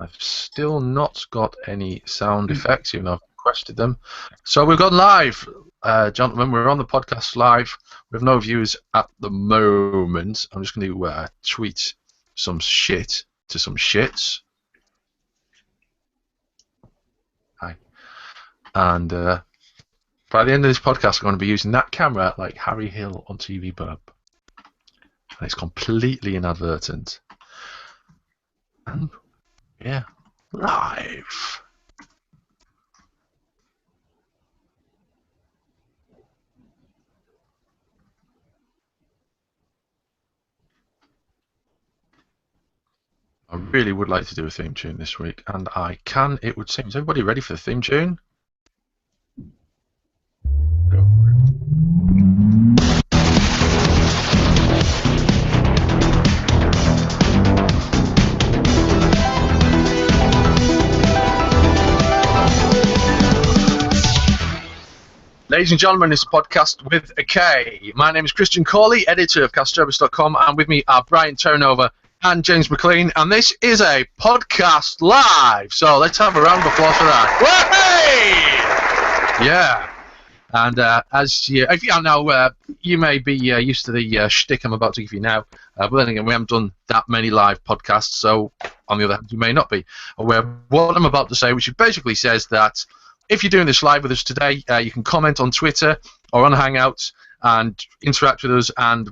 I've still not got any sound effects, even though I've requested them. So we've gone live, gentlemen. We're on the podcast live. We have no views at the moment. I'm just going to tweet some shit to some shits. Hi. And by the end of this podcast, I'm going to be using that camera like Harry Hill on TV Burp. And it's completely inadvertent. And yeah, live. I really would like to do a theme tune this week, and I can, it would seem. Is everybody ready for the theme tune? Ladies and gentlemen, it's a podcast with a K. My name is Christian Cawley, editor of Kasterborous.com, and with me are Brian Terranova and James McLean, and this is a podcast live. So let's have a round of applause for that. Whey! Yeah. And if you know, you may be used to the shtick I'm about to give you now, but then again, we haven't done that many live podcasts, so on the other hand, you may not be aware of what I'm about to say, which basically says that if you're doing this live with us today, you can comment on Twitter or on Hangouts and interact with us, and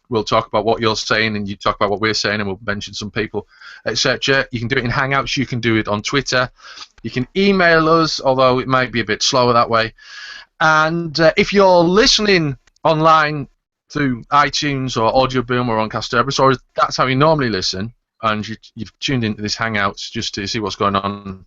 we'll talk about what you're saying, and you talk about what we're saying, and we'll mention some people, etc. You can do it in Hangouts. You can do it on Twitter. You can email us, although it might be a bit slower that way. And if you're listening online through iTunes or Audio Boom or on Kasterborous, or that's how you normally listen, and you've tuned into this Hangouts just to see what's going on,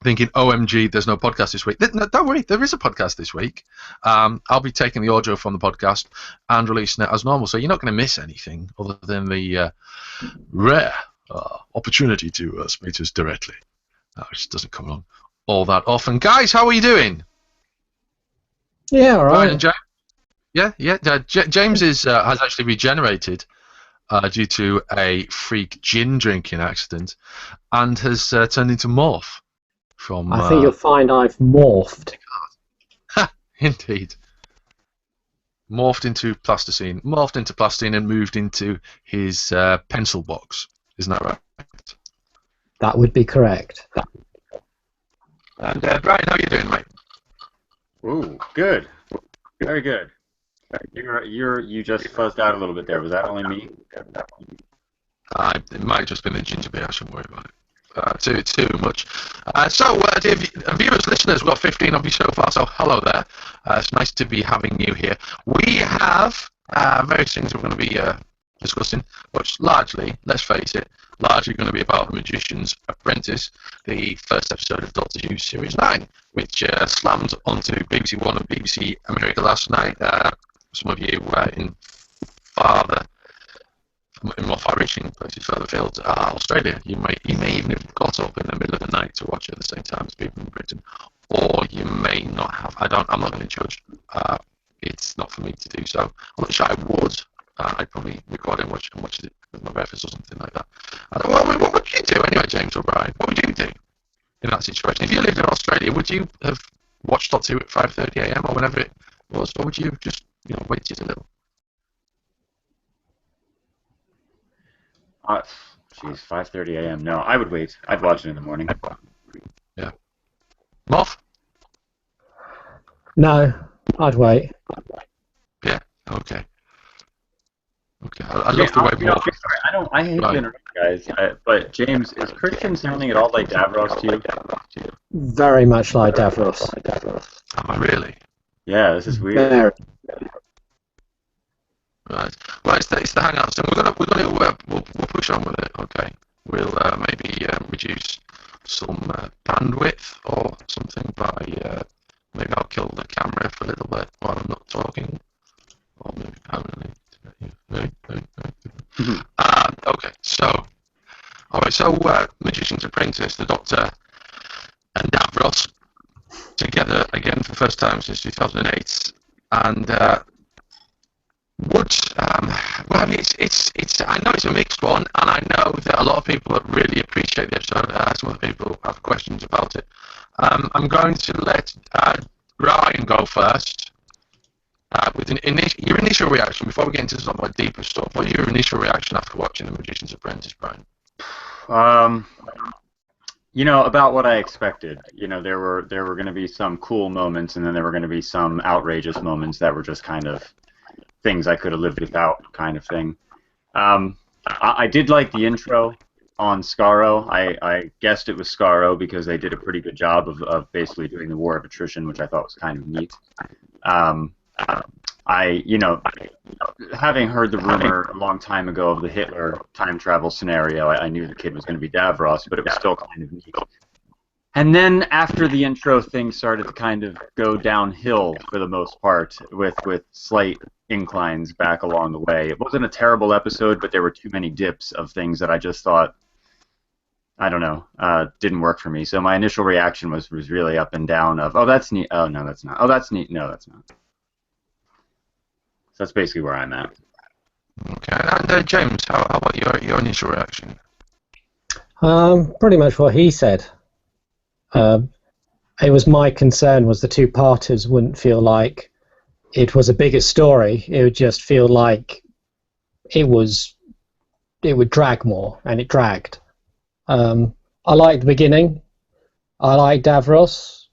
thinking, OMG, there's no podcast this week. No, don't worry, there is a podcast this week. I'll be taking the audio from the podcast and releasing it as normal, so you're not going to miss anything other than the rare opportunity to speak to us directly, which doesn't come along all that often. Guys, how are you doing? Yeah, all right. Brian and James? Yeah. James has actually regenerated due to a freak gin drinking accident and has turned into Morph. I think you'll find I've morphed. Indeed. Morphed into plasticine, and moved into his pencil box. Isn't that right? That would be correct. And Brian, how are you doing, mate? Ooh, good. Very good. You just fuzzed out a little bit there. Was that only me? It might have just been the ginger beer. I shouldn't worry about it. Too much. Dear viewers, listeners, we've got 15 of you so far, so hello there. It's nice to be having you here. We have various things we're going to be discussing, which largely, let's face it, largely going to be about The Magician's Apprentice, the first episode of Doctor Who Series 9, which slammed onto BBC One and BBC America last night. Some of you in more far-reaching places further afield, Australia, you may even have got up in the middle of the night to watch it at the same time as people in Britain, or you may not have. I'm not going to judge. It's not for me to do so. I'm not sure I would. I'd probably record it and watch it with my breakfast or something like that. What would you do anyway, James or Brian? What would you do in that situation? If you lived in Australia, would you have watched Doctor Who at 5:30 a.m. or whenever it was, or would you have just waited a little? Geez, 5:30 a.m. No, I would wait. I'd watch it in the morning. Yeah. Moff? No, I'd wait. Yeah. Okay. I love the way Moff. I hate to interrupt, guys, but James, is Christian sounding at all like Davros to you? Very much like Davros. Am I really? Yeah, this is weird. Right. Well, it's the Hangouts, and we'll push on with it. Okay. We'll maybe reduce some bandwidth or something by maybe I'll kill the camera for a little bit while I'm not talking, or maybe permanently. Okay. So, all right. So, Magician's Apprentice, the Doctor, and Davros together again for the first time since 2008, and. Would Well, I know it's a mixed one, and I know that a lot of people really appreciate the episode. Some other people have questions about it. I'm going to let Ryan go first with your initial reaction before we get into some more deeper stuff. What was your initial reaction after watching The Magician's Apprentice, Brian? About what I expected. There were going to be some cool moments, and then there were going to be some outrageous moments that were just kind of things I could have lived without, kind of thing. I did like the intro on Skaro. I guessed it was Skaro because they did a pretty good job of basically doing the War of Attrition, which I thought was kind of neat. Having heard the rumor a long time ago of the Hitler time travel scenario, I knew the kid was going to be Davros, but it was still kind of neat. And then after the intro, things started to kind of go downhill for the most part, with slight inclines back along the way. It wasn't a terrible episode, but there were too many dips of things that I just thought, I don't know, didn't work for me. So my initial reaction was really up and down of, oh, that's neat, oh, no, that's not, oh, that's neat, no, that's not. So that's basically where I'm at. Okay, and James, how about your initial reaction? Pretty much what he said. It was my concern was the two-parters wouldn't feel like it was a bigger story. It would just feel like it would drag more, and it dragged. I liked the beginning. I liked Davros.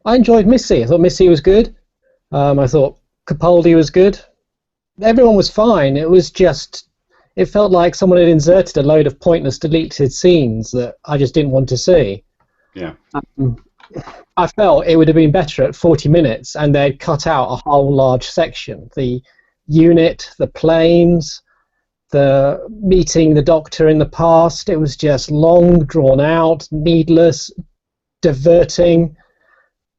I enjoyed Missy. I thought Missy was good. I thought Capaldi was good. Everyone was fine. It was just, it felt like someone had inserted a load of pointless deleted scenes that I just didn't want to see. Yeah. I felt it would have been better at 40 minutes and they'd cut out a whole large section. The unit, the planes, the meeting the Doctor in the past, it was just long, drawn out, needless, diverting.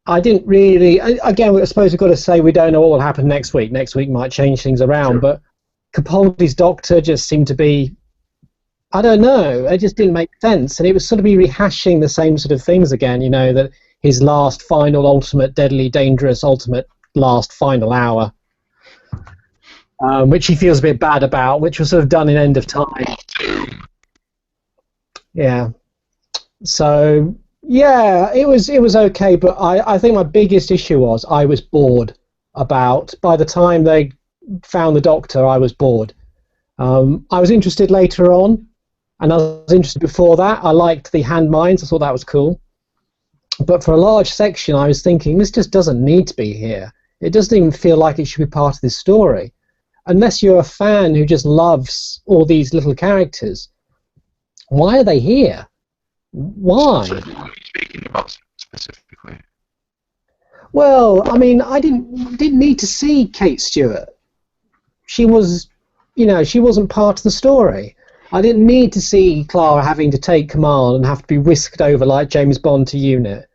I didn't really... Again, I suppose we've got to say we don't know what will happen next week. Next week might change things around, sure. But Capaldi's Doctor just seemed to be... I don't know, it just didn't make sense. And it was sort of be rehashing the same sort of things again, that his last, final, ultimate, deadly, dangerous, ultimate, last, final hour, which he feels a bit bad about, which was sort of done in End of Time. Yeah. So, yeah, it was okay, but I think my biggest issue was I was bored by the time they found the Doctor, I was bored. I was interested later on, and I was interested before that. I liked the hand mines. I thought that was cool. But for a large section, I was thinking, this just doesn't need to be here. It doesn't even feel like it should be part of this story. Unless you're a fan who just loves all these little characters, why are they here? Why? So what are you speaking about specifically? Well, I mean, I didn't need to see Kate Stewart. She was, she wasn't part of the story. I didn't need to see Clara having to take command and have to be whisked over like James Bond to UNIT.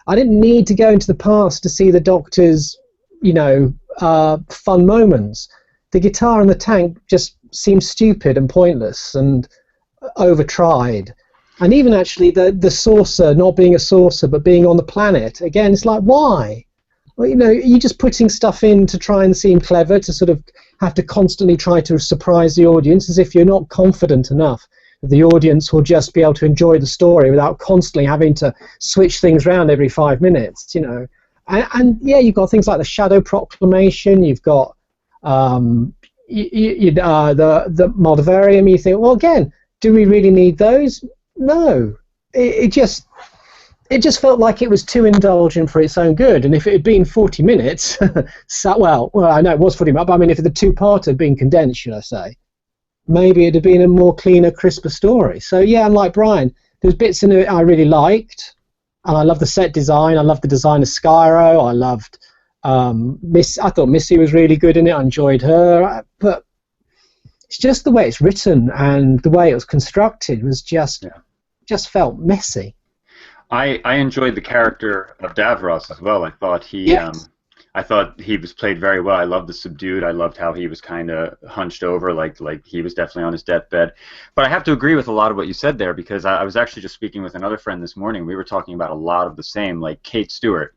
I didn't need to go into the past to see the Doctor's, fun moments. The guitar in the tank just seemed stupid and pointless and over-tried. And even actually the saucer not being a saucer but being on the planet, again, it's like, why? Well, you're just putting stuff in to try and seem clever, to sort of have to constantly try to surprise the audience, as if you're not confident enough that the audience will just be able to enjoy the story without constantly having to switch things around every 5 minutes, And yeah, you've got things like the Shadow Proclamation, you've got the Moldavarium. You think, well, again, do we really need those? No. It just felt like it was too indulgent for its own good. And if it had been 40 minutes, well, I know it was 40 minutes, but I mean, if the two-part had been condensed, should I say, maybe it'd have been a more cleaner, crisper story. So yeah, I'm like Brian. There's bits in it I really liked, and I love the set design. I love the design of Skyro. I loved I thought Missy was really good in it. I enjoyed her, but it's just the way it's written and the way it was constructed was just felt messy. I enjoyed the character of Davros as well. I thought he was played very well. I loved the subdued. I loved how he was kind of hunched over, like he was definitely on his deathbed. But I have to agree with a lot of what you said there, because I was actually just speaking with another friend this morning. We were talking about a lot of the same, like Kate Stewart.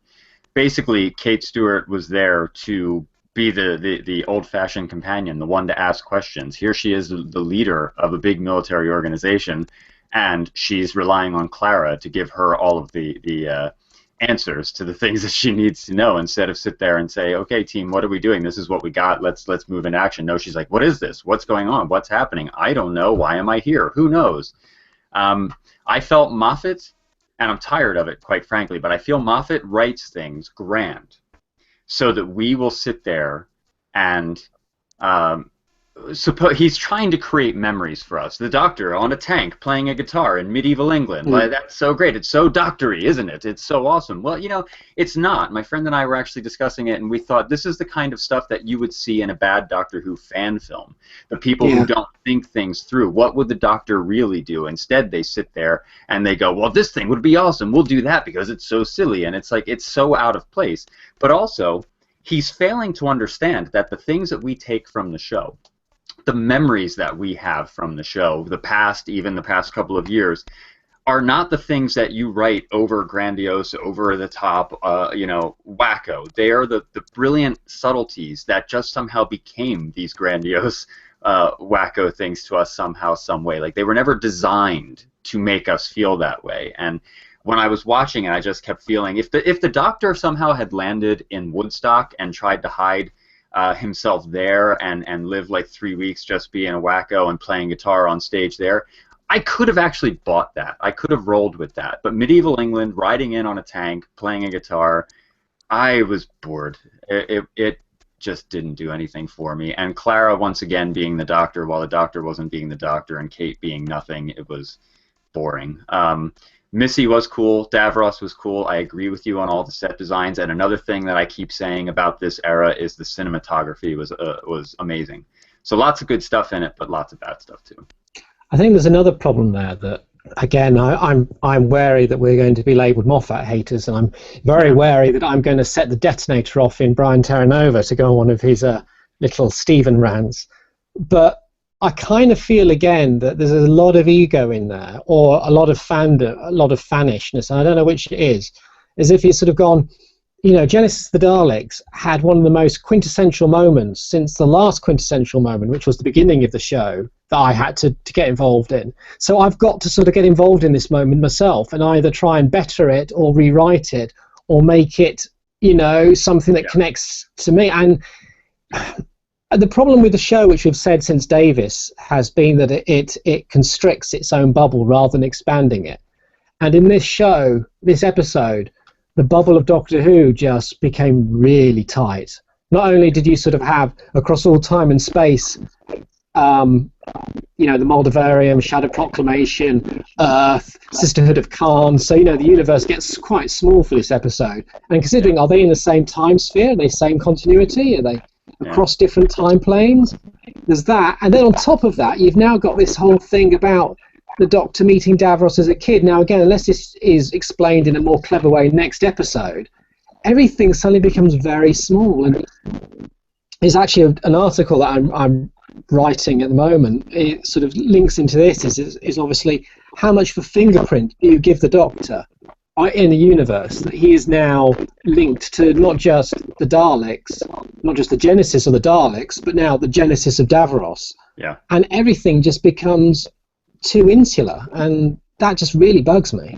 Basically, Kate Stewart was there to be the old-fashioned companion, the one to ask questions. Here she is, the leader of a big military organization, and she's relying on Clara to give her all of the answers to the things that she needs to know, instead of sit there and say, okay, team, what are we doing? This is what we got. Let's move into action. No, she's like, what is this? What's going on? What's happening? I don't know. Why am I here? Who knows? I felt Moffat, and I'm tired of it, quite frankly, but I feel Moffat writes things grand so that we will sit there and he's trying to create memories for us. The Doctor on a tank playing a guitar in medieval England. Like, that's so great. It's so doctory, isn't it? It's so awesome. Well, you know, it's not. My friend and I were actually discussing it, and we thought this is the kind of stuff that you would see in a bad Doctor Who fan film. The people who don't think things through. What would the Doctor really do? Instead, they sit there and they go, well, this thing would be awesome. We'll do that because it's so silly. And it's like, it's so out of place. But also, he's failing to understand that the things that we take from the show, the memories that we have from the show, the past, even the past couple of years, are not the things that you write over grandiose, over the top, you know, wacko. They are the brilliant subtleties that just somehow became these grandiose, wacko things to us somehow, some way. Like, they were never designed to make us feel that way. And when I was watching it, I just kept feeling, if the Doctor somehow had landed in Woodstock and tried to hide himself there and live like 3 weeks just being a wacko and playing guitar on stage there, I could have actually bought that. I could have rolled with that. But medieval England, riding in on a tank, playing a guitar, I was bored. It just didn't do anything for me. And Clara, once again, being the Doctor, while the Doctor wasn't being the Doctor, and Kate being nothing, it was boring. Missy was cool. Davros was cool. I agree with you on all the set designs. And another thing that I keep saying about this era is the cinematography was amazing. So lots of good stuff in it, but lots of bad stuff too. I think there's another problem there that, again, I'm wary that we're going to be labelled Moffat haters, and I'm very wary that I'm going to set the detonator off in Brian Terranova to go on one of his little Stephen rants. But I kind of feel, again, that there's a lot of ego in there, or a lot of fandom, a lot of fanishness, and I don't know which it is. As if you've sort of gone, you know, Genesis of the Daleks had one of the most quintessential moments since the last quintessential moment, which was the beginning of the show, that I had to get involved in. So I've got to sort of get involved in this moment myself and either try and better it or rewrite it or make it, you know, something that connects to me. And the problem with the show, which we've said since Davis, has been that it constricts its own bubble rather than expanding it. And in this show, this episode, the bubble of Doctor Who just became really tight. Not only did you sort of have, across all time and space, you know, the Moldavarium, Shadow Proclamation, Earth, Sisterhood of Khan, so, you know, the universe gets quite small for this episode. And considering, are they in the same time sphere? Are they same continuity? Are they across different time planes? There's that. And then on top of that, you've now got this whole thing about the Doctor meeting Davros as a kid. Now, again, unless this is explained in a more clever way next episode, everything suddenly becomes very small. And there's actually an article that I'm writing at the moment. It sort of links into this, is obviously how much of a fingerprint do you give the Doctor in the universe, that he is now linked to not just the Daleks, not just the genesis of the Daleks, but now the genesis of Davros. Yeah. And everything just becomes too insular, and that just really bugs me.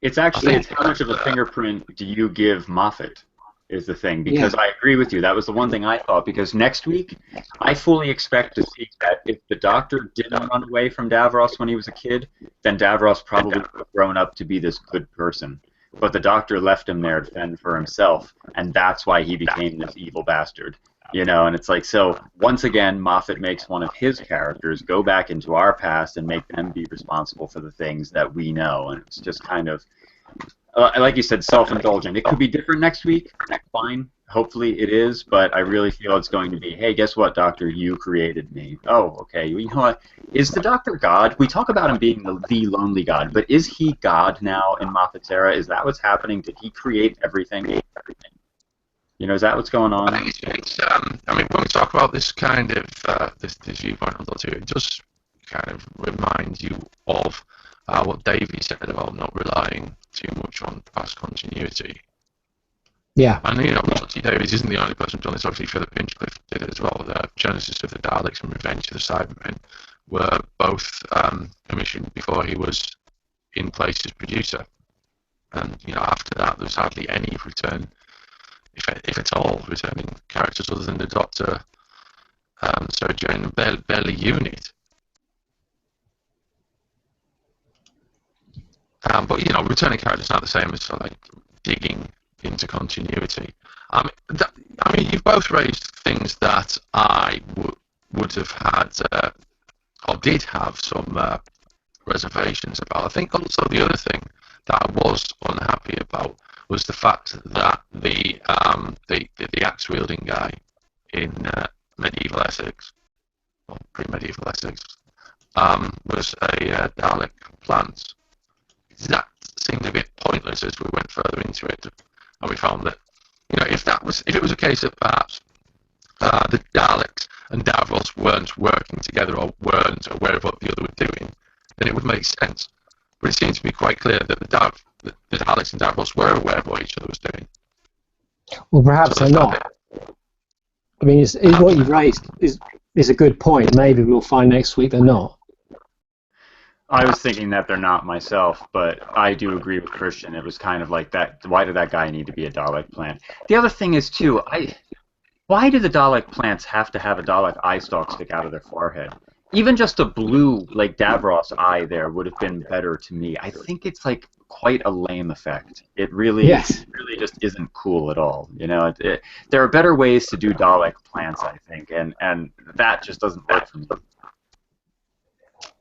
It's actually, it's how much of a fingerprint do you give Moffat is the thing, because I agree with you. That was the one thing I thought, because next week I fully expect to see that if the Doctor didn't run away from Davros when he was a kid, then Davros probably would have grown up to be this good person. But the Doctor left him there to fend for himself, and that's why he became this evil bastard. You know, and it's like, so once again, Moffat makes one of his characters go back into our past and make them be responsible for the things that we know, and it's just kind of, like you said, self-indulgent. It could be different next week. Fine. Hopefully it is, but I really feel it's going to be, hey, guess what, Doctor? You created me. Oh, okay. You know what? Is the Doctor God? We talk about him being the lonely God, but is he God now in Moffat's era? Is that what's happening? Did he create everything? You know, is that what's going on? I think I mean, when we talk about this kind of this viewpoint of Doctor Who, it does kind of remind you of what Davey said about not relying too much on past continuity. Yeah. And Russell T Davies isn't the only person who's done this. Obviously, Philip Hinchcliffe did it as well. The Genesis of the Daleks and Revenge of the Cybermen were both commissioned before he was in place as producer. And after that, there was hardly any return, if at all, returning characters other than the Doctor, Sarah Jane, and barely Unit. But returning characters aren't the same as digging into continuity. I mean, you've both raised things that I would have had or did have some reservations about. I think also the other thing that I was unhappy about was the fact that the axe wielding guy in medieval Essex, or pre-medieval Essex, was a Dalek plant. That seemed a bit pointless as we went further into it, and we found that if it was a case of perhaps the Daleks and Davros weren't working together or weren't aware of what the other were doing, then it would make sense. But it seems to be quite clear that the Daleks and Davros were aware of what each other was doing. Well, perhaps they're not. I mean, what you've raised is a good point. Maybe we'll find next week they're not. I was thinking that they're not myself, but I do agree with Christian. It was kind of like that. Why did that guy need to be a Dalek plant? The other thing is, too, why do the Dalek plants have to have a Dalek eye stalk stick out of their forehead? Even just a blue, like Davros eye there would have been better to me. I think it's like quite a lame effect. It really just isn't cool at all. There are better ways to do Dalek plants, I think, and that just doesn't work for me.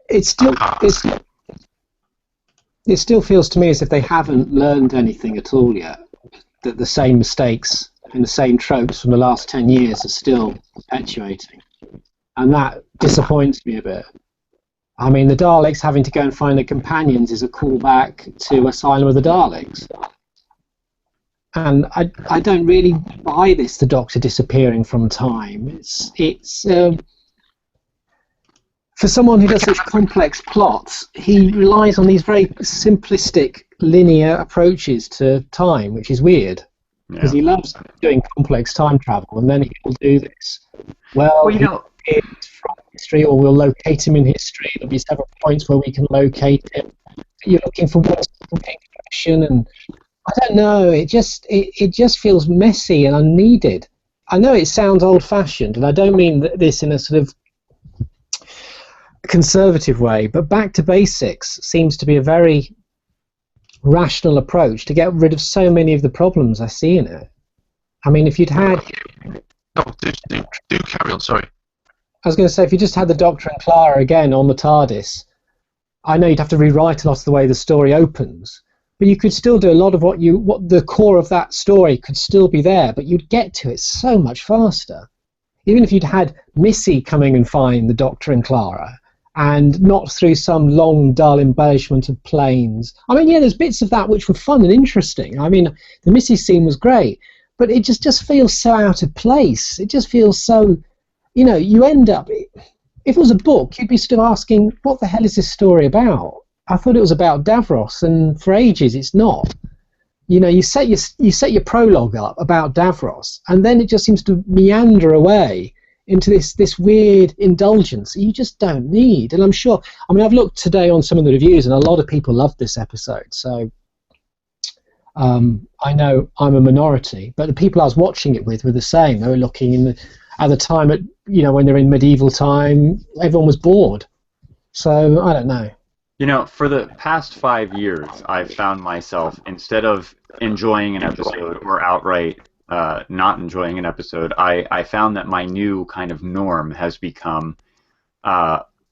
It still feels to me as if they haven't learned anything at all yet. That the same mistakes and the same tropes from the last 10 years are still perpetuating. And that disappoints me a bit. I mean, the Daleks having to go and find their companions is a callback to Asylum of the Daleks. And I don't really buy this, the Doctor disappearing from time. It's for someone who does such complex plots, he relies on these very simplistic, linear approaches to time, which is weird. Because he loves doing complex time travel, and then he will do this. Well, he appears from history, or we'll locate him in history. There'll be several points where we can locate him. You're looking for one information, and I don't know. It just feels messy and unneeded. I know it sounds old-fashioned, and I don't mean this in a sort of conservative way, but back to basics seems to be a very rational approach to get rid of so many of the problems I see in it. I mean, if you'd had... No, do carry on, sorry. I was going to say, if you just had the Doctor and Clara again on the TARDIS, I know you'd have to rewrite a lot of the way the story opens, but you could still do a lot of what the core of that story could still be there, but you'd get to it so much faster. Even if you'd had Missy coming and find the Doctor and Clara, and not through some long, dull embellishment of planes. I mean, yeah, there's bits of that which were fun and interesting. I mean, the Missy scene was great, but it just feels so out of place. It just feels so, you end up, if it was a book, you'd be still asking, what the hell is this story about? I thought it was about Davros, and for ages it's not. You set your prologue up about Davros, and then it just seems to meander away into this weird indulgence you just don't need. And I'm sure, I've looked today on some of the reviews, and a lot of people loved this episode, so I know I'm a minority, but the people I was watching it with were the same. They were looking at the time at, when they're in medieval time, everyone was bored. So, I don't know. For the past 5 years, I've found myself, instead of enjoying an episode or outright not enjoying an episode, I found that my new kind of norm has become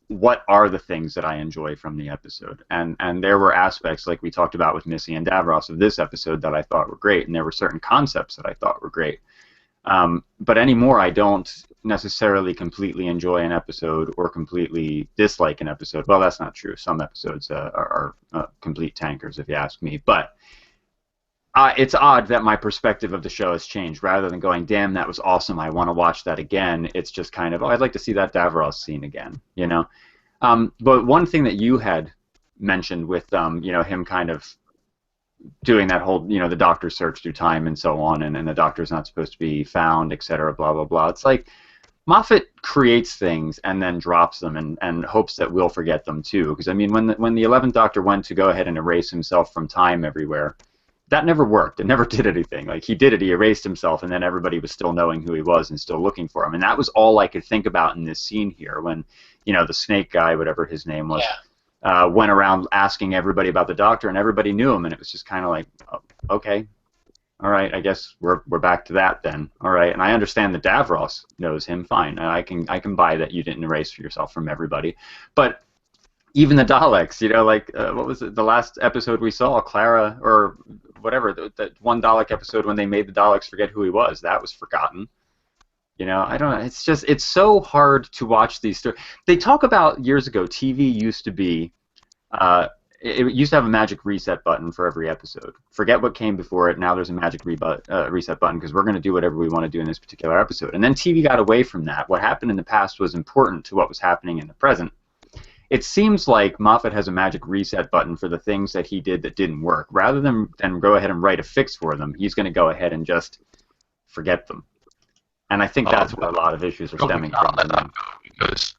what are the things that I enjoy from the episode. And there were aspects, like we talked about with Missy and Davros of this episode, that I thought were great, and there were certain concepts that I thought were great. But anymore, I don't necessarily completely enjoy an episode or completely dislike an episode. Well, that's not true. Some episodes are complete tankers, if you ask me. But it's odd that my perspective of the show has changed. Rather than going, damn, that was awesome, I want to watch that again, it's just kind of, I'd like to see that Davros scene again, But one thing that you had mentioned with, him kind of doing that whole, the doctor search through time and so on, and the doctor's not supposed to be found, etc., blah, blah, blah. It's like Moffat creates things and then drops them and hopes that we'll forget them too. Because, I mean, when the 11th Doctor went to go ahead and erase himself from time everywhere, that never worked. It never did anything. Like, he did it, he erased himself, and then everybody was still knowing who he was and still looking for him. And that was all I could think about in this scene here when, the snake guy, whatever his name was, went around asking everybody about the Doctor, and everybody knew him, and it was just kind of like, oh, okay, all right, I guess we're back to that then. All right, and I understand that Davros knows him. Fine, I can buy that you didn't erase yourself from everybody, but even the Daleks, like what was it? The last episode we saw, Clara or whatever, that one Dalek episode when they made the Daleks forget who he was, that was forgotten. I don't know. It's so hard to watch these stories. They talk about years ago, TV used to be, it used to have a magic reset button for every episode. Forget what came before it. Now there's a magic reset button because we're going to do whatever we want to do in this particular episode. And then TV got away from that. What happened in the past was important to what was happening in the present. It seems like Moffat has a magic reset button for the things that he did that didn't work. Rather than go ahead and write a fix for them, he's going to go ahead and just forget them. And I think that's where a lot of issues are stemming from. Because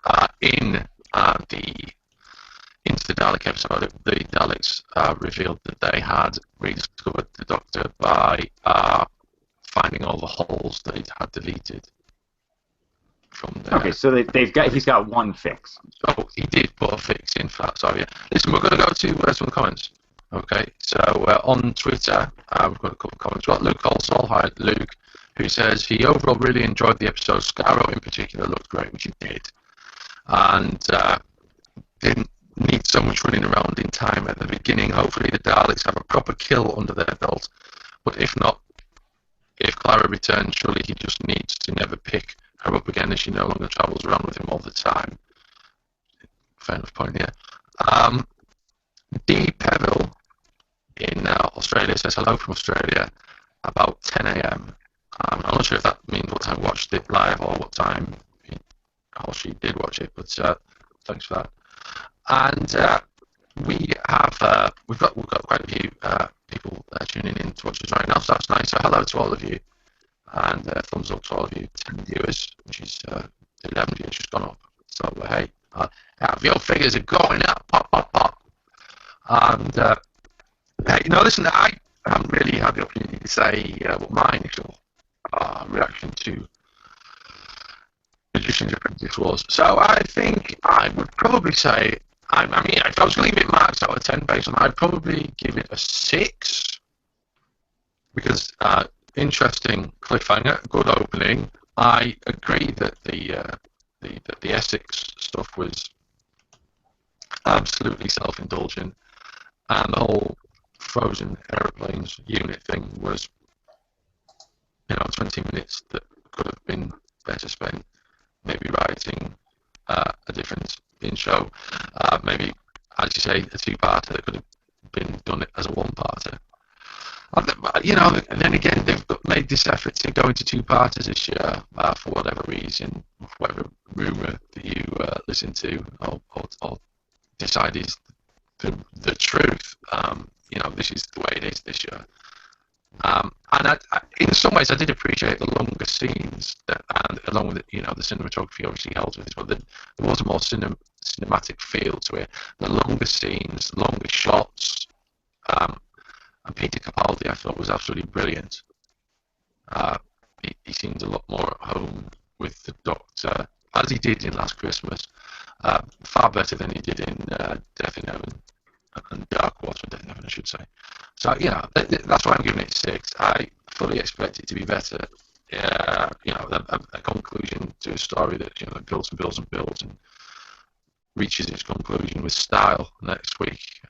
into the Dalek episode, the Daleks revealed that they had rediscovered the Doctor by finding all the holes that it had deleted from there. Okay, so he's got one fix. So he did put a fix in for that. So yeah, listen, we're going to go to some of the comments. Okay, so on Twitter, we've got a couple of comments. We've got Luke also. Hi, Luke, who says he overall really enjoyed the episode. Scarrow in particular looked great, which he did, and didn't need so much running around in time at the beginning. Hopefully the Daleks have a proper kill under their belt, but if not, if Clara returns, surely he just needs to never pick her up again as she no longer travels around with him all the time. Fair enough point, yeah. D. Peville in Australia says hello from Australia about 10 a.m. I'm not sure if that means what time watched it live or what time he or she did watch it, but thanks for that. And we've got quite a few people tuning in to watch us right now, so that's nice. So hello to all of you, and thumbs up to all of you 10 viewers, which is 11 viewers just gone up. So hey, our view figures are going up, pop, pop, pop. And hey, listen, I haven't really had the opportunity to say what my initial reaction to Magician's Apprentice was. So I think I would probably say, I mean, if I was going to give it marks out of 10 based on, I'd probably give it a 6, because interesting cliffhanger, good opening. I agree that the Essex stuff was absolutely self-indulgent, and the whole frozen aeroplanes unit thing was, 20 minutes that could have been better spent maybe writing a different show, maybe, as you say, a two-parter that could have been done as a one-parter. And then again, they've made this effort to go into two-parters this year for whatever reason, whatever rumour that you listen to or decide is the truth. This is the way it is this year. And in some ways, I did appreciate the longer scenes, and along with the cinematography obviously helped with this, but there was a more cinematic feel to it. The longer scenes, longer shots, and Peter Capaldi, I thought, was absolutely brilliant. He seemed a lot more at home with the Doctor, as he did in Last Christmas, far better than he did in Death in Heaven and Dark Water, Death in Heaven, I should say. So, that's why I'm giving it 6. I fully expect it to be better. A conclusion to a story that builds and builds and builds and reaches its conclusion with style next week.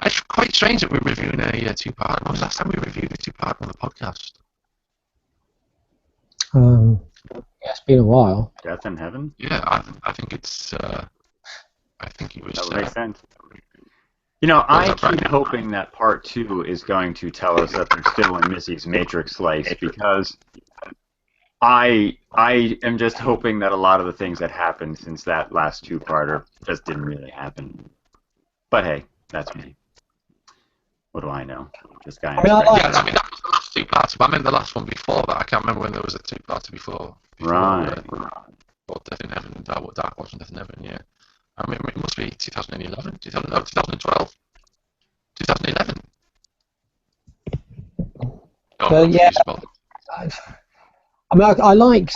It's quite strange that we're reviewing a two-part. When was the last time we reviewed a two-part on the podcast? It's been a while. Death in Heaven? Yeah, I think it's. I think it was. That would make sense. I keep hoping that part 2 is going to tell us that they're still in Missy's Matrix slice, because I am just hoping that a lot of the things that happened since that last two-parter just didn't really happen. But hey, that's me. What do I know? This guy. I mean, Yeah, I mean, that was the last two-parter, but I meant the last one before that. I can't remember when there was a two-parter before. Right. Or Death in Heaven, Dark Watch and Death in Heaven, yeah. I mean, it must be 2011, 2012, 2011. But yeah, I mean, I liked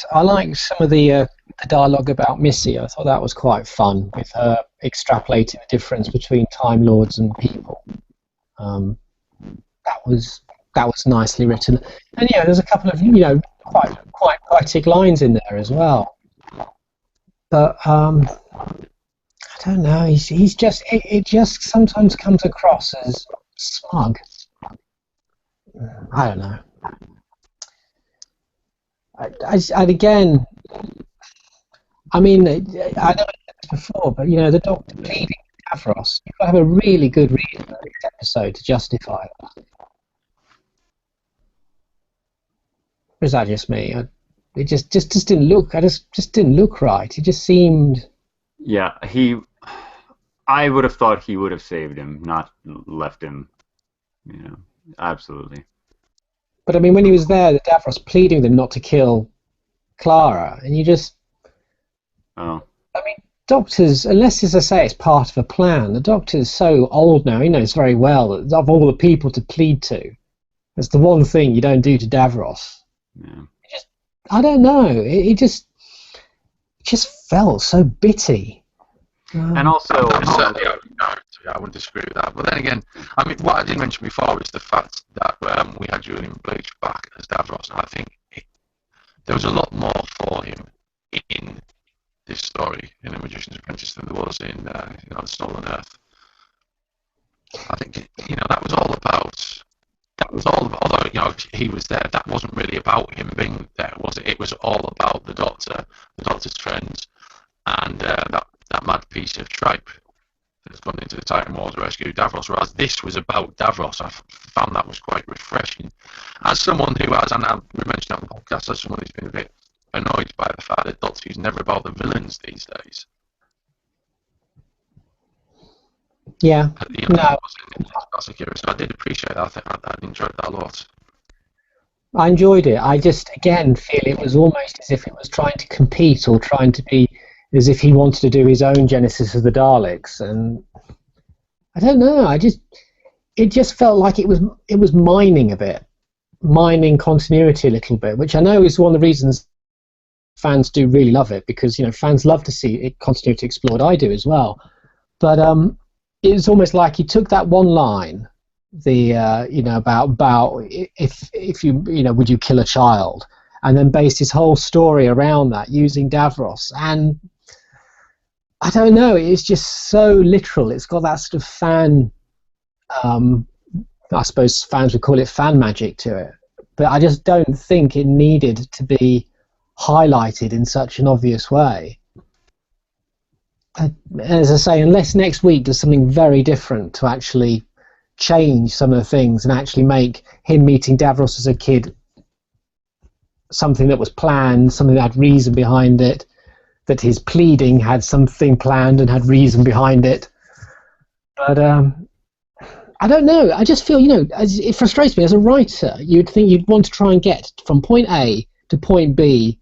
some of the dialogue about Missy. I thought that was quite fun, with her extrapolating the difference between Time Lords and people. That was nicely written, and yeah, there's a couple of quite poetic lines in there as well. But I don't know. He's just it just sometimes comes across as smug. I don't know. And again, I mean, I know this before, but the Doctor pleading Davros, you've got to have a really good reason for this episode to justify that. Or is that just me? It just didn't look. I just didn't look right. It just seemed. Yeah, I would have thought he would have saved him, not left him. Absolutely. But I mean, when he was there, the Davros pleading with him not to kill Clara, and you just. Oh. I mean, Doctors, unless, as I say, it's part of a plan, the Doctor's so old now, he knows very well that of all the people to plead to, it's the one thing you don't do to Davros. Yeah. I don't know. It just felt so bitty. And also, certainly, I wouldn't disagree with that. But then again, I mean, what I did mention before is the fact that we had Julian Bleach back as Davros, and I think there was a lot more for him in this story in The Magician's Apprentice than there was in The Stolen Earth. I think that was all about. Although he was there, that wasn't really about him being there, was it? It was all about the Doctor's friends, and that mad piece of tripe that's gone into the Titan Wars to rescue Davros. Whereas this was about Davros, I found that was quite refreshing. As someone who has, and we mentioned on the podcast, as someone who's been a bit annoyed by the fact that Doctor Who's never about the villains these days. Yeah. No. So I did appreciate that. I enjoyed that a lot. I enjoyed it. I just, again, feel it was almost as if it was trying to compete or trying to be as if he wanted to do his own Genesis of the Daleks. And I don't know. It just felt like it was mining a bit, mining continuity a little bit, which I know is one of the reasons fans do really love it, because fans love to see it continuity explored. I do as well. But it was almost like he took that one line, the about if you would you kill a child, and then based his whole story around that using Davros. And I don't know, it's just so literal. It's got that sort of fan, I suppose fans would call it fan magic to it. But I just don't think it needed to be highlighted in such an obvious way. As I say, unless next week does something very different to actually change some of the things and actually make him meeting Davros as a kid something that was planned, something that had reason behind it, that his pleading had something planned and had reason behind it. But I don't know. I just feel, it frustrates me as a writer. You'd think you'd want to try and get from point A to point B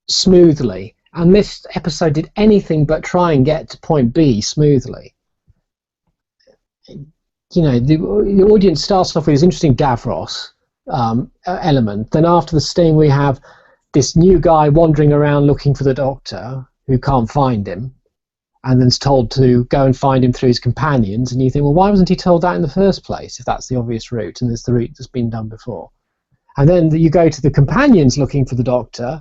smoothly. And this episode did anything but try and get to point B smoothly. The audience starts off with this interesting Davros element. Then after the sting, we have this new guy wandering around looking for the Doctor who can't find him, and then's told to go and find him through his companions. And you think, well, why wasn't he told that in the first place, if that's the obvious route, and it's the route that's been done before? And then you go to the companions looking for the Doctor.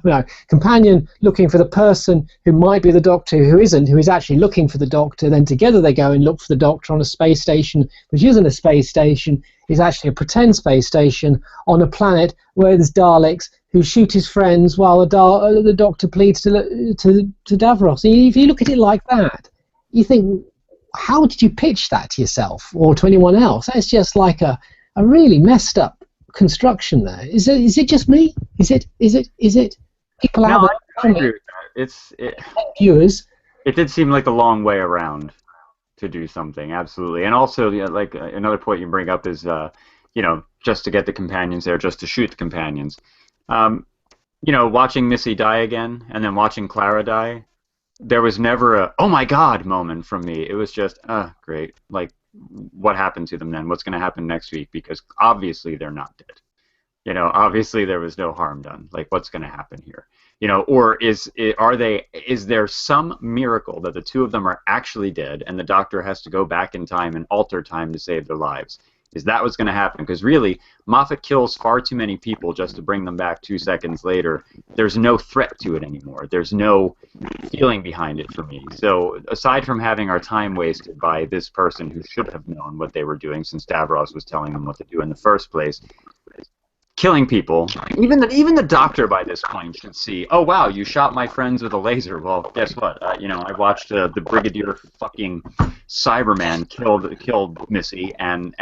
Companion looking for the person who might be the Doctor, who isn't, who is actually looking for the Doctor. Then together they go and look for the Doctor on a space station, which isn't a space station. It's actually a pretend space station on a planet where there's Daleks who shoot his friends while the Doctor pleads to Davros. And if you look at it like that, you think, how did you pitch that to yourself or to anyone else? That's just like a really messed up construction there. Is it just me? Is it people out there? I agree with that. Viewers. It did seem like a long way around to do something, absolutely. And also, like another point you bring up is, just to get the companions there, just to shoot the companions. Watching Missy die again, and then watching Clara die, there was never a "oh my God" moment from me. It was just, great. Like, what happened to them then? What's going to happen next week? Because obviously they're not dead. Obviously there was no harm done. Like, what's going to happen here? Or is there some miracle that the two of them are actually dead and the Doctor has to go back in time and alter time to save their lives? Is that what's going to happen? Because really, Moffat kills far too many people just to bring them back 2 seconds later. There's no threat to it anymore. There's no feeling behind it for me. So aside from having our time wasted by this person who should have known what they were doing since Davros was telling them what to do in the first place, killing people. Even the Doctor by this point should see, oh wow, you shot my friends with a laser. Well, guess what? I watched the Brigadier fucking Cyberman killed Missy, and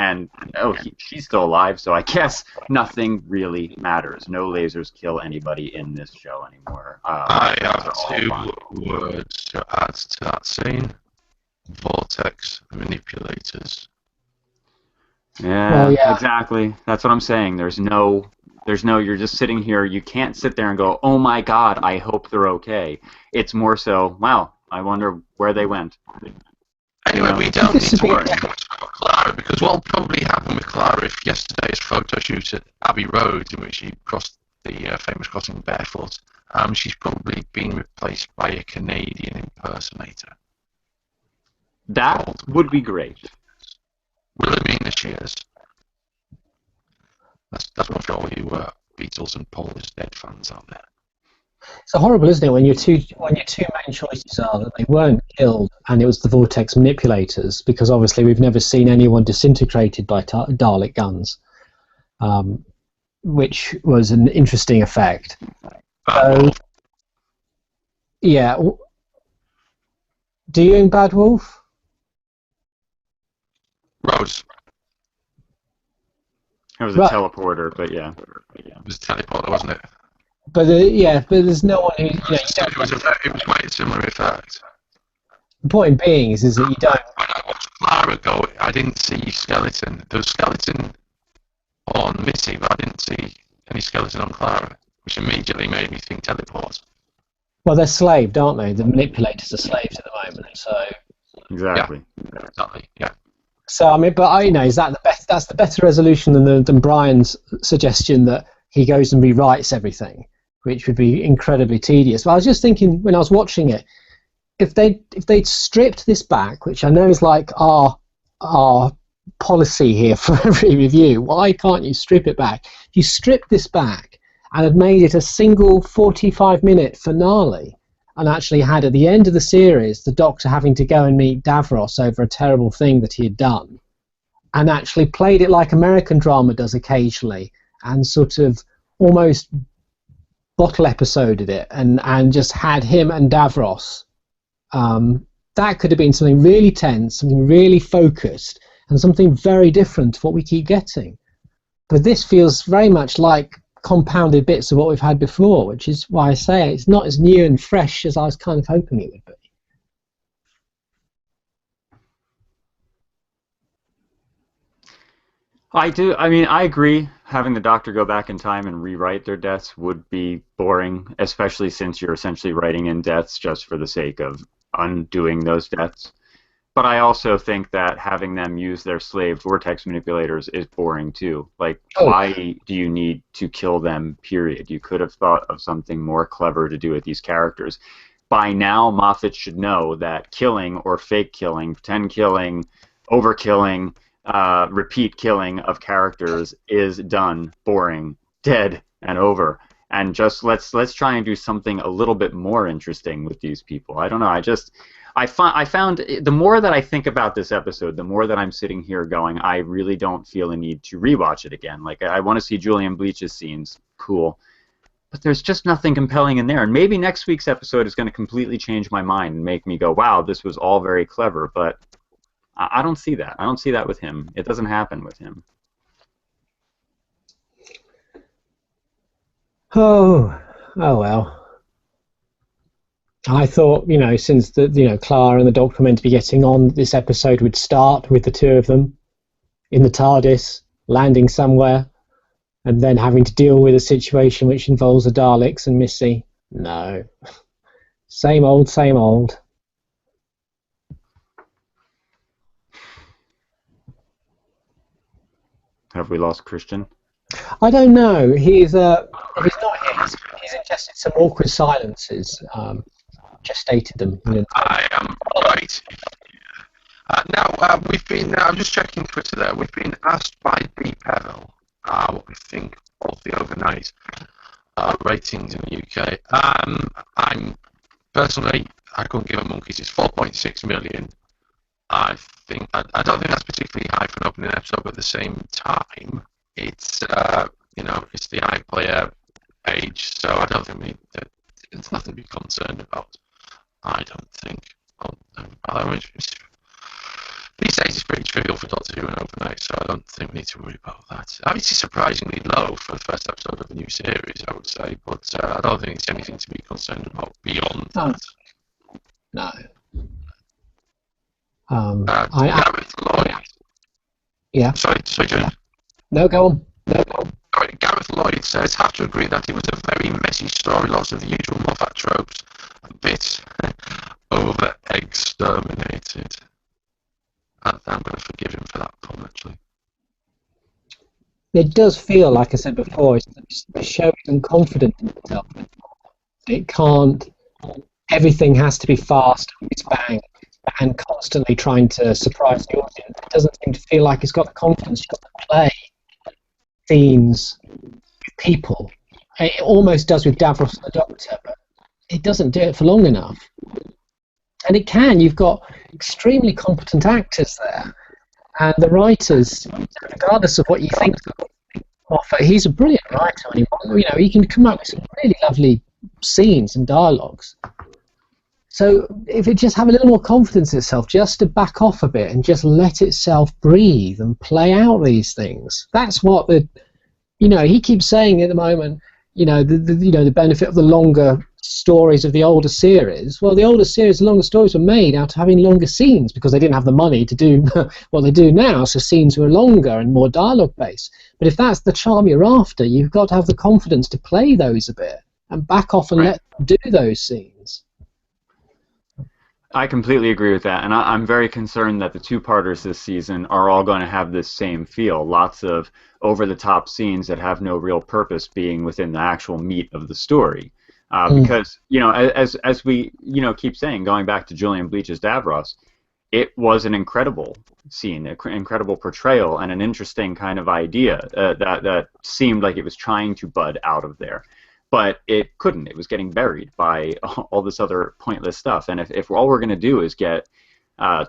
she's still alive. So I guess nothing really matters. No lasers kill anybody in this show anymore. I have 2 words to add to that scene: vortex manipulators. Yeah, Well, yeah. Exactly. That's what I'm saying. There's no, you're just sitting here. You can't sit there and go, oh my God, I hope they're okay. It's more so, wow, I wonder where they went. Anyway, we don't need to worry too much about Clara, because what will probably happen with Clara if yesterday's photo shoot at Abbey Road, in which she crossed the famous crossing barefoot, she's probably been replaced by a Canadian impersonator. That would be great. Wilhelmina Cheers. That's one for all you Beatles and Paul is Dead fans out there. It's horrible, isn't it, when your two main choices are that they weren't killed and it was the vortex manipulators, because obviously we've never seen anyone disintegrated by Dalek guns, which was an interesting effect. So, yeah. Do you in Bad Wolf? Rose. It was a teleporter, but yeah. It was a teleporter, wasn't it? But but there's no one who. It was quite a similar effect. The point being is that you don't. When I watched Clara go, I didn't see skeleton. There was skeleton on Missy, but I didn't see any skeleton on Clara, which immediately made me think teleport. Well, they're slaved, aren't they? The manipulators are slaves at the moment, so. Exactly. Yeah, exactly. Yeah. So I mean, but is that the best? That's the better resolution than Brian's suggestion that he goes and rewrites everything, which would be incredibly tedious. But I was just thinking when I was watching it, if they'd stripped this back, which I know is like our policy here for every review, why can't you strip it back? If you strip this back and had made it a single 45-minute finale, and actually had at the end of the series the Doctor having to go and meet Davros over a terrible thing that he had done, and actually played it like American drama does occasionally, and sort of almost bottle episoded it, and just had him and Davros, that could have been something really tense, something really focused, and something very different to what we keep getting. But this feels very much like compounded bits of what we've had before, which is why I say it's not as new and fresh as I was kind of hoping it would be. I agree. Having the Doctor go back in time and rewrite their deaths would be boring, especially since you're essentially writing in deaths just for the sake of undoing those deaths. But I also think that having them use their slave vortex manipulators is boring too. Like, why do you need to kill them, period? You could have thought of something more clever to do with these characters. By now, Moffat should know that killing or fake killing, pretend killing, overkilling, repeat killing of characters is done, boring, dead, and over. And just let's try and do something a little bit more interesting with these people. I don't know. I found the more that I think about this episode, the more that I'm sitting here going, I really don't feel a need to rewatch it again. Like, I want to see Julian Bleach's scenes, cool, but there's just nothing compelling in there. And maybe next week's episode is going to completely change my mind and make me go, wow, this was all very clever. But I don't see that. I don't see that with him. It doesn't happen with him. Oh well. I thought, since Clara and the Doctor were meant to be getting on, this episode would start with the two of them in the TARDIS, landing somewhere, and then having to deal with a situation which involves the Daleks and Missy. No. Same old, same old. Have we lost Christian? I don't know. If he's not here, he's ingested some awkward silences. Just stated them. I am right. Now, I'm just checking Twitter there. We've been asked by B. Pell what we think of the overnight ratings in the UK. I'm personally, I couldn't give a monkey's. It's 4.6 million. I don't think that's particularly high for an opening episode, but at the same time, it's it's the iPlayer age, so I don't think there's nothing to be concerned about. I don't think. These days it's pretty trivial for Doctor Who and overnight, so I don't think we need to worry about that. I mean, it's surprisingly low for the first episode of a new series, I would say, but I don't think it's anything to be concerned about beyond that. No. Gareth Lloyd. Yeah. Sorry, John. No, go on. Sorry, Gareth Lloyd says, have to agree that it was a very messy story, lots of the usual Moffat tropes, a bit over-exterminated. I'm going to forgive him for that pun, actually. It does feel, like I said before, the show isn't confident in itself. It can't. Everything has to be fast, it's bang, and constantly trying to surprise the audience. It doesn't seem to feel like it's got the confidence just to play scenes with people. It almost does with Davros and the Doctor, but it doesn't do it for long enough. And it can. You've got extremely competent actors there, and the writers, regardless of what you think of Moffat, he's a brilliant writer. And he can come up with some really lovely scenes and dialogues. So if it just have a little more confidence in itself, just to back off a bit and just let itself breathe and play out these things. That's what he keeps saying at the moment. The benefit of the longer stories of the older series. Well, the older series, the longer stories were made out of having longer scenes because they didn't have the money to do what they do now, so scenes were longer and more dialogue based. But if that's the charm you're after, you've got to have the confidence to play those a bit and back off and let them do those scenes. I completely agree with that, and I'm very concerned that the two-parters this season are all going to have this same feel. Lots of over-the-top scenes that have no real purpose being within the actual meat of the story. Because, as we, keep saying, going back to Julian Bleach's Davros, it was an incredible scene, an incredible portrayal, and an interesting kind of idea that seemed like it was trying to bud out of there. But it couldn't. It was getting buried by all this other pointless stuff. And if all we're going to do is get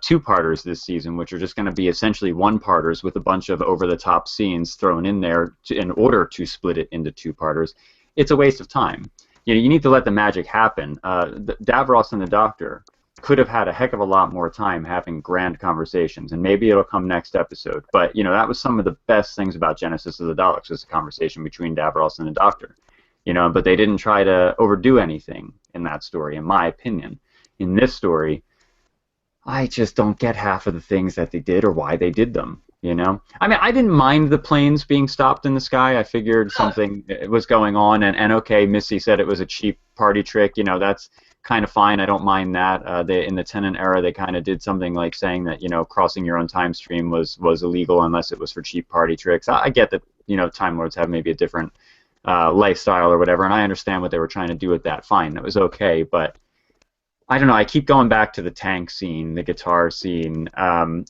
two-parters this season, which are just going to be essentially one-parters with a bunch of over-the-top scenes thrown in there in order to split it into two-parters, it's a waste of time. You need to let the magic happen. Davros and the Doctor could have had a heck of a lot more time having grand conversations, and maybe it'll come next episode. But that was some of the best things about Genesis of the Daleks, was the conversation between Davros and the Doctor. But they didn't try to overdo anything in that story, in my opinion. In this story, I just don't get half of the things that they did or why they did them. I mean, I didn't mind the planes being stopped in the sky. I figured something was going on, and okay, Missy said it was a cheap party trick. That's kind of fine. I don't mind that. In the Tennant era, they kind of did something like saying that crossing your own time stream was illegal unless it was for cheap party tricks. I get that Time Lords have maybe a different lifestyle or whatever, and I understand what they were trying to do with that. Fine, that was okay, but I don't know. I keep going back to the tank scene, the guitar scene,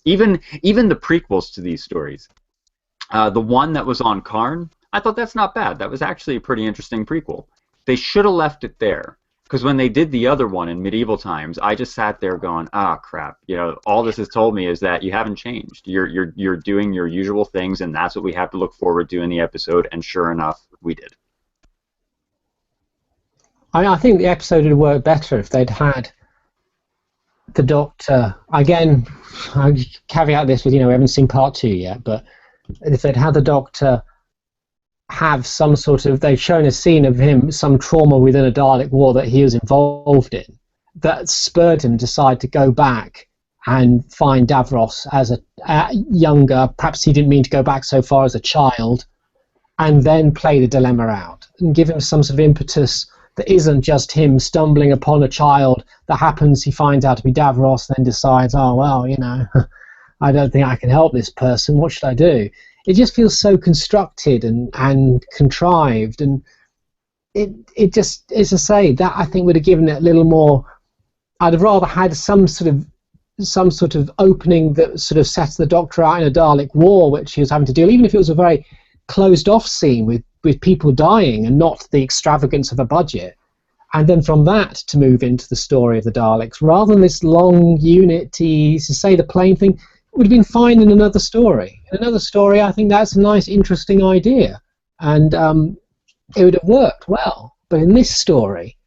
even the prequels to these stories. The one that was on Karn, I thought that's not bad. That was actually a pretty interesting prequel. They should have left it there, because when they did the other one in medieval times, I just sat there going, crap. All this has told me is that you haven't changed. You're doing your usual things, and that's what we have to look forward to in the episode. And sure enough, we did. I think the episode would work better if they'd had the Doctor. Again, I caveat this with we haven't seen part 2 yet, but if they'd had the Doctor have some sort of, they've shown a scene of him, some trauma within a Dalek war that he was involved in, that spurred him to decide to go back and find Davros as a younger, perhaps he didn't mean to go back so far as a child, and then play the dilemma out and give him some sort of impetus that isn't just him stumbling upon a child that happens, he finds out to be Davros, then decides, oh, well, you know, I don't think I can help this person, what should I do? It just feels so constructed and contrived, and it just, as I say, that I think would have given it a little more. I'd have rather had some sort of opening that sort of set the Doctor out in a Dalek war, which he was having to deal, even if it was a very closed-off scene with people dying and not the extravagance of a budget. And then from that to move into the story of the Daleks, rather than this long unity, to say the plane thing, would have been fine in another story. In another story, I think that's a nice, interesting idea. And it would have worked well. But in this story,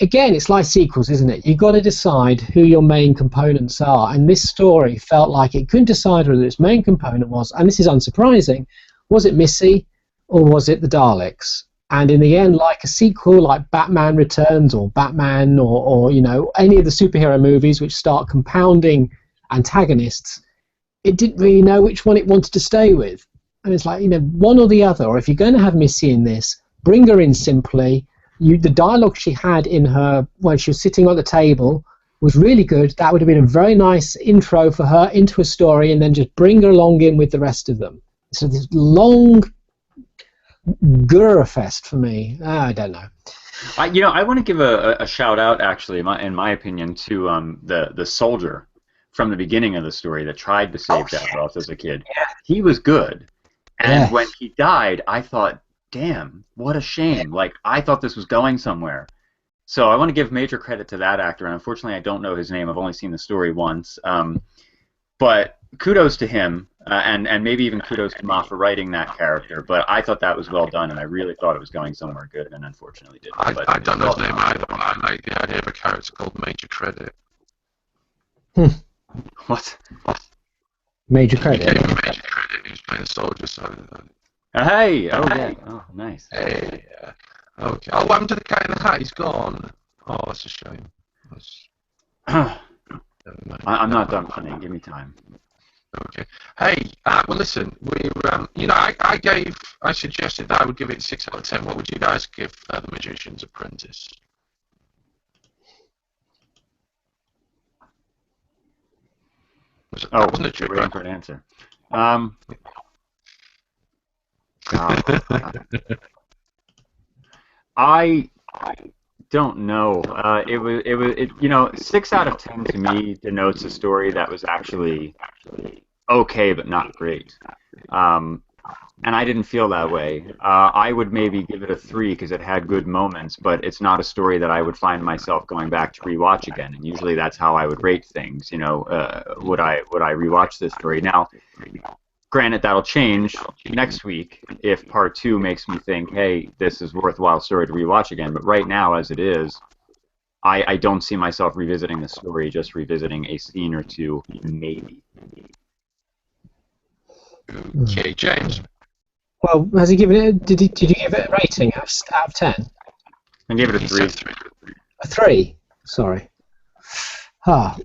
again, it's like sequels, isn't it? You've got to decide who your main components are. And this story felt like it couldn't decide whether its main component was, and this is unsurprising, was it Missy or was it the Daleks? And in the end, like a sequel like Batman Returns or Batman or you know, any of the superhero movies which start compounding antagonists, it didn't really know which one it wanted to stay with. And it's like, you know, one or the other. Or if you're going to have Missy in this, bring her in simply. The dialogue she had in her when she was sitting on the table was really good. That would have been a very nice intro for her into a story, and then just bring her along in with the rest of them. So this long Gurfest for me. I don't know. I want to give a shout out, actually, in my opinion, to the soldier from the beginning of the story that tried to save Davros as a kid. Yeah. He was good, and Yeah. when he died, I thought, damn, what a shame. Like, I thought this was going somewhere. So I want to give major credit to that actor, and unfortunately I don't know his name. I've only seen the story once. But kudos to him, and maybe even kudos to Ma for writing that character. But I thought that was well done, and I really thought it was going somewhere good, and unfortunately didn't. I don't know his name either, but I like the idea of a character called Major Credit. What? Major He credit. gave him Major Credit. He was playing a soldier, so... Hey! Oh, yeah. Oh, nice. Hey, okay. Oh, what happened to the cat in the hat? He's gone. Oh, that's a shame. Never mind. I'm not done playing. Give me time. Okay. Hey, well, listen. I suggested that I would give it 6 out of 10. What would you guys give The Magician's Apprentice? That wasn't a trick, waiting right? for an answer. I don't know. You know, 6 out of 10 to me denotes a story that was actually okay but not great. And I didn't feel that way. I would maybe give it a 3 because it had good moments, but it's not a story that I would find myself going back to rewatch again. And usually that's how I would rate things. You know, would I rewatch this story? Now, granted, that'll change next week if part 2 makes me think, hey, this is a worthwhile story to rewatch again. But right now, as it is, I don't see myself revisiting the story, just revisiting a scene or two, maybe. Okay, James. Well, has he given it? Did you give it a rating out of 10? I gave it a 3. A 3. Sorry. Well,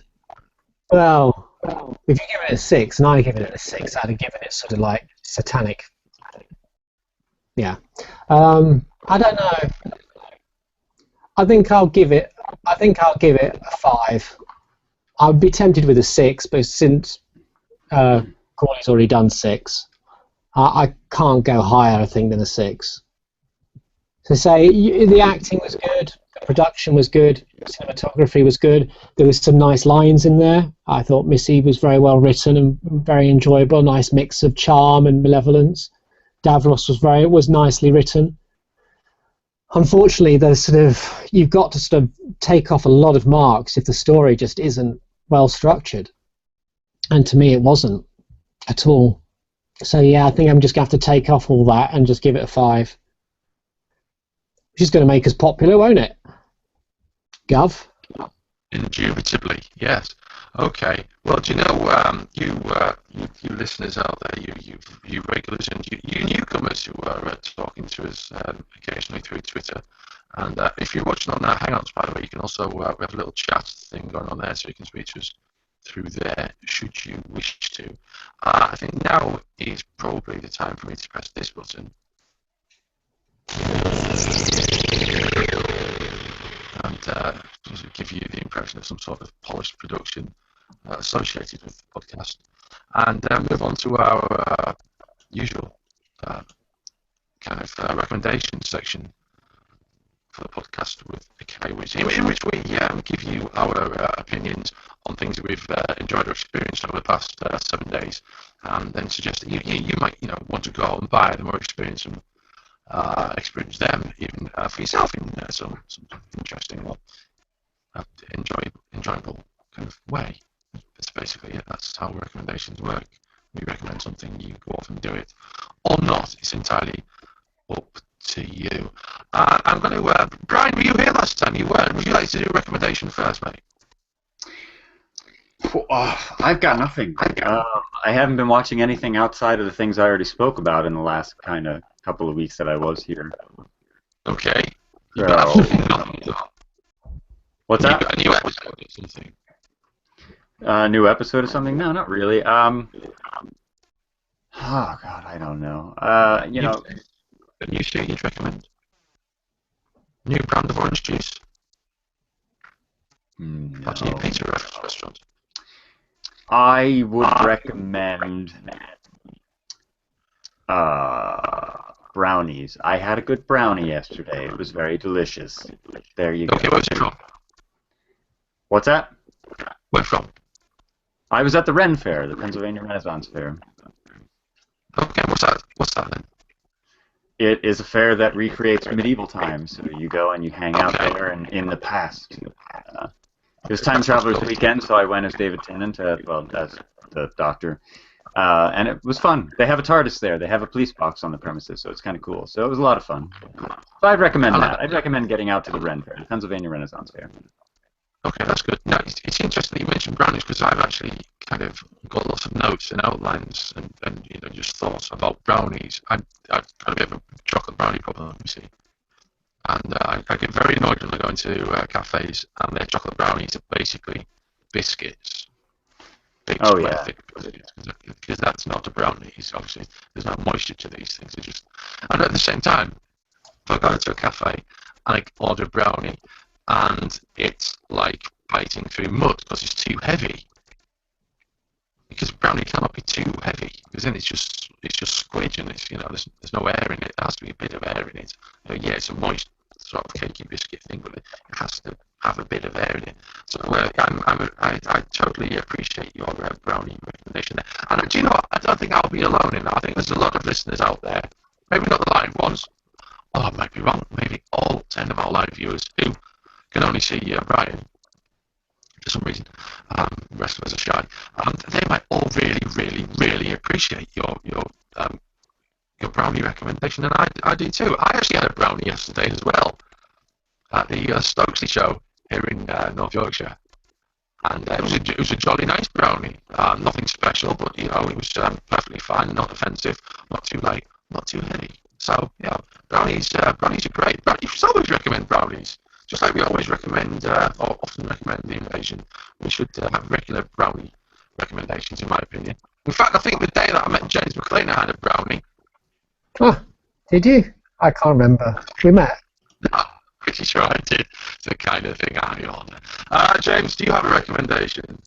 if you give it a 6 and I give it a 6, I'd have given it sort of like satanic. Yeah. I don't know. I think I'll give it a 5. I'd be tempted with a 6, but since Cawley's already done 6, I can't go higher, I think, than a 6. So say the acting was good, the production was good, cinematography was good. There was some nice lines in there. I thought Missy was very well written and very enjoyable. Nice mix of charm and malevolence. Davros was nicely written. Unfortunately, you've got to sort of take off a lot of marks if the story just isn't well structured. And to me, it wasn't at all. So yeah, I think I'm just going to have to take off all that and just give it a 5. Which is going to make us popular, won't it? Gov? Indubitably, yes. Okay. Well, do you know, you listeners out there, you regulars and you newcomers who are talking to us occasionally through Twitter, And if you're watching on Hangouts, by the way, you can also we have a little chat thing going on there, so you can speak to us through there, should you wish to. I think now is probably the time for me to press this button. And give you the impression of some sort of polished production associated with the podcast. And move on to our usual kind of recommendation section for the podcast with in which we give you our opinions on things that we've enjoyed or experienced over the past 7 days, and then suggest that you might want to go out and buy them or experience them, even for yourself in some interesting or enjoyable kind of way. That's basically it. That's how recommendations work. We recommend something, you go off and do it, or not. It's entirely up to you. I'm going to... Brian, were you here last time? You weren't. Would you like to do a recommendation first, mate? I've got nothing. I haven't been watching anything outside of the things I already spoke about in the last kind of couple of weeks that I was here. Okay. So, what's that? A new episode or something? New episode of something? No, not really. Oh, God, I don't know. A new suit you'd recommend? New brand of orange juice? No. That's a new pizza restaurant. I would recommend brownies. I had a good brownie yesterday. It was very delicious. There you go. Okay, where's it from? What's that? Where from? I was at the Ren Fair, the Pennsylvania Renaissance Fair. Okay, what's that then? It is a fair that recreates medieval times. So you go and you hang out there and in the past. It was Time Traveler's Weekend, so I went as David Tennant, as the Doctor. And it was fun. They have a TARDIS there. They have a police box on the premises, so it's kind of cool. So it was a lot of fun. So I'd recommend that. I'd recommend getting out to the Ren Fair, the Pennsylvania Renaissance Fair. Okay, that's good. Now, it's interesting that you mentioned brownies, because I've actually kind of got lots of notes and outlines and just thoughts about brownies. I've got a bit of a chocolate brownie problem, you see. And I get very annoyed when I go into cafes and their chocolate brownies are basically biscuits. Big square thick biscuits, because that's not a brownie. Obviously, there's no moisture to these things. And at the same time, if I go into a cafe and I order a brownie, and it's like biting through mud because it's too heavy. Because brownie cannot be too heavy, because then it's just squidge, and there's no air in it. There has to be a bit of air in it. Yeah, it's a moist sort of cakey biscuit thing, but it has to have a bit of air in it. So I totally appreciate your brownie recommendation there. And do you know what? I don't think I'll be alone in that. I think there's a lot of listeners out there, maybe not the live ones. Oh, I might be wrong. Maybe all 10 of our live viewers who can only see Brian for some reason. The rest of us are shy. They might all really, really, really appreciate your brownie recommendation, and I do too. I actually had a brownie yesterday as well at the Stokesley show here in North Yorkshire, and it was a jolly nice brownie. Nothing special, but it was perfectly fine, not offensive, not too light, not too heavy. So yeah, brownies are great. You should always recommend brownies. Just like we always recommend, or often recommend the Invasion, we should have regular brownie recommendations, in my opinion. In fact, I think the day that I met James McLean, I had a brownie. Oh, did you? I can't remember. We met. No, pretty sure I did. It's the kind of thing I on. James, do you have a recommendation?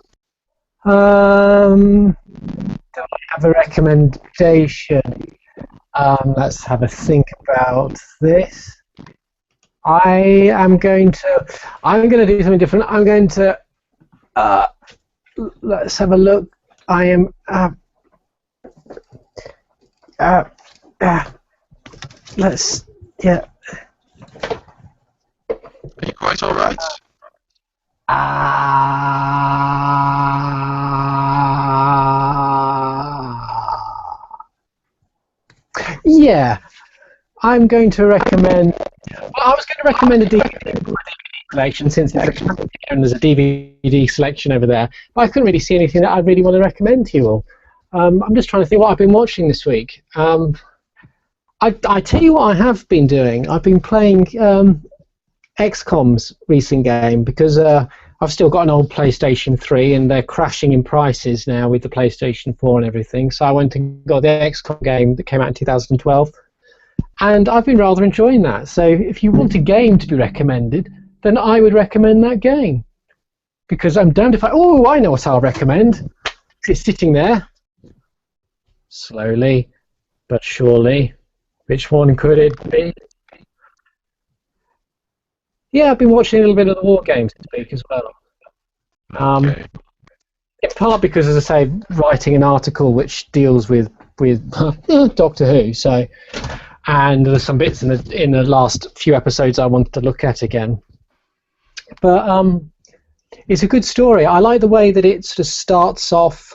Do I have a recommendation? Let's have a think about this. I'm going to do something different. I'm going to let's have a look. I am let's Are you quite all right? Yeah, I'm going to recommend. Well, I was going to recommend a DVD selection since it's a and there's a DVD selection over there, but I couldn't really see anything that I really want to recommend to you all. I'm just trying to think what I've been watching this week. I tell you what I have been doing. I've been playing XCOM's recent game, because I've still got an old PlayStation 3 and they're crashing in prices now with the PlayStation 4 and everything. So I went and got the XCOM game that came out in 2012, and I've been rather enjoying that. So if you want a game to be recommended, then I would recommend that game, because I'm damned if I know what I'll recommend. It's sitting there slowly but surely. Which one could it be? Yeah, I've been watching a little bit of the War Games this week as well. Okay. In part because, as I say, writing an article which deals with Doctor Who. So, and there's some bits in the last few episodes I wanted to look at again. But it's a good story. I like the way that it sort of starts off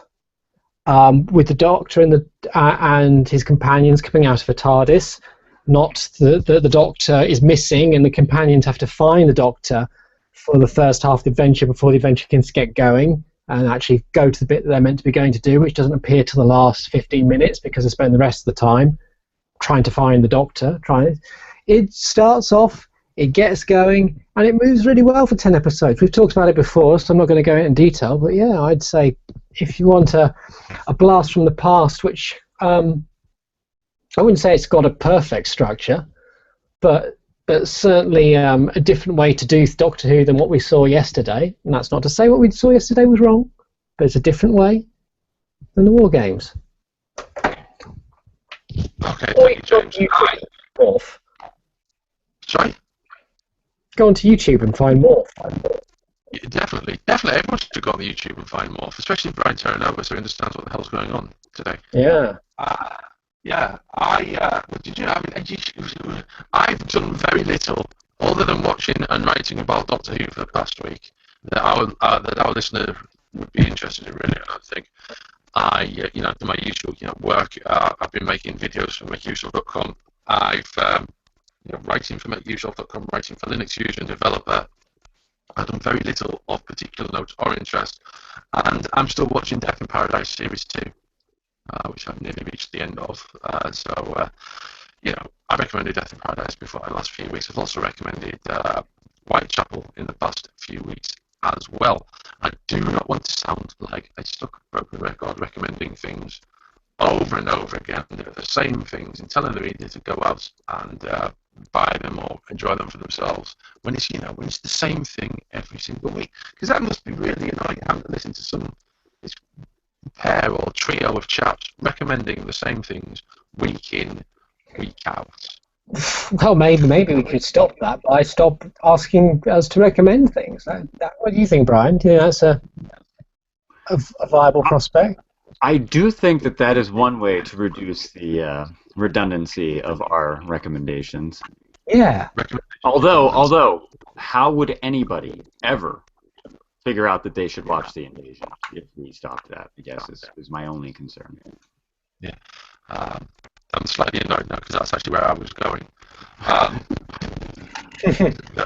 with the Doctor and his companions coming out of a TARDIS. Not the Doctor is missing, and the companions have to find the Doctor for the first half of the adventure before the adventure can get going and actually go to the bit that they're meant to be going to do, which doesn't appear till the last 15 minutes because they spend the rest of the time trying to find the Doctor. It starts off, it gets going, and it moves really well for 10 episodes. We've talked about it before, so I'm not going to go into detail, but yeah, I'd say if you want a blast from the past, which I wouldn't say it's got a perfect structure, but certainly a different way to do Doctor Who than what we saw yesterday. And that's not to say what we saw yesterday was wrong, but it's a different way than the War Games. Okay, thank you, James. Morph. Sorry? Go onto YouTube and find Morph. Yeah, definitely. Everyone should go on the YouTube and find Morph, especially Brian Terranova, so he understands what the hell's going on today. Yeah. Yeah, I've done very little other than watching and writing about Doctor Who for the past week that our listener would be interested in. Really, I don't think. Do my usual, work. I've been making videos for MakeUseOf.com. I've, writing for MakeUseOf.com, writing for Linux User and Developer. I've done very little of particular note or interest, and I'm still watching Death in Paradise Series 2. Which I've nearly reached the end of. I recommended Death in Paradise before the last few weeks. I've also recommended Whitechapel in the past few weeks as well. I do not want to sound like a stuck broken record recommending things over and over again. They're the same things and telling the reader to go out and buy them or enjoy them for themselves when it's the same thing every single week. Because that must be really annoying having to listen to some pair or trio of chaps recommending the same things week in, week out. Well, maybe we could stop that by stop asking us to recommend things. What do you think, Brian? Do you think that's a viable prospect? I do think that is one way to reduce the redundancy of our recommendations. Yeah. Although, how would anybody ever figure out that they should watch The Invasion if we stopped that? I guess is my only concern. Yeah. I'm slightly annoyed now because that's actually where I was going.